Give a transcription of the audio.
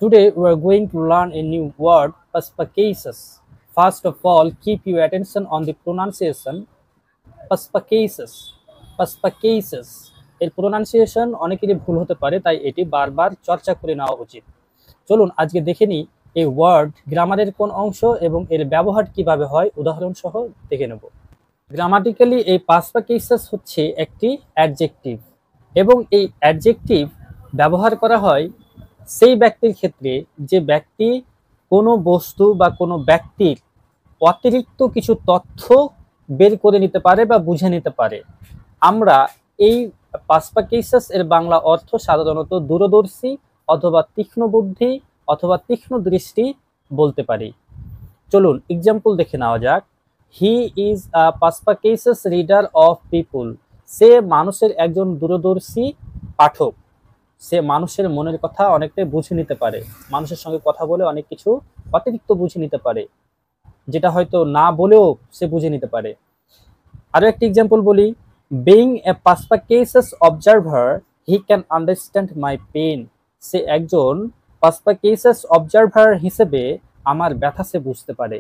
Today we are going to learn a new word, perspicacious. First of all, keep your attention on the pronunciation. Perspicacious, perspicacious. এর pronunciation অনেকেরই ভুল হতে পারে, তাই এটি বারবার চর্চা করে নেওয়া উচিত। চলুন আজকে দেখে নিই এই ওয়ার্ড গ্রামারের কোন অংশ এবং এর ব্যবহার কিভাবে হয় উদাহরণ সহ দেখে নেব। গ্রামাটিক্যালি এই পার্সপিকেশাস হচ্ছে একটি অ্যাডজেক্টিভ এবং এই অ্যাডজেক্টিভ ব্যবহার করা হয় সেই ব্যক্তির ক্ষেত্রে যে ব্যক্তি কোনো বস্তু বা কোনো ব্যক্তির অতিরিক্ত কিছু তথ্য বের করে নিতে পারে বা বুঝে নিতে পারে। আমরা এই পার্সপিকেশাস এর বাংলা অর্থ সাধারণত দূরদর্শী অথবা তীক্ষ্ণ বুদ্ধি অথবা তীক্ষ্ণ দৃষ্টি বলতে পারি। চলুন এক্সাম্পল দেখে নেওয়া যাক। He is a perspicacious reader of people. সে মানুষের একজন দূরদর্শী পাঠক। সে মানুষের মনের কথা অনেকটাই বুঝে নিতে পারে, মানুষের সঙ্গে কথা বলে অনেক কিছু অতিরিক্ত বুঝে নিতে পারে, যেটা হয়তো না বলেও সে বুঝে নিতে পারে। আরো একটি এক্সাম্পল বলি, being a perspicacious observer he can understand my pain. সে একজন পার্সপিকেশাস অবজারভার হিসেবে আমার ব্যথা সে বুঝতে পারে।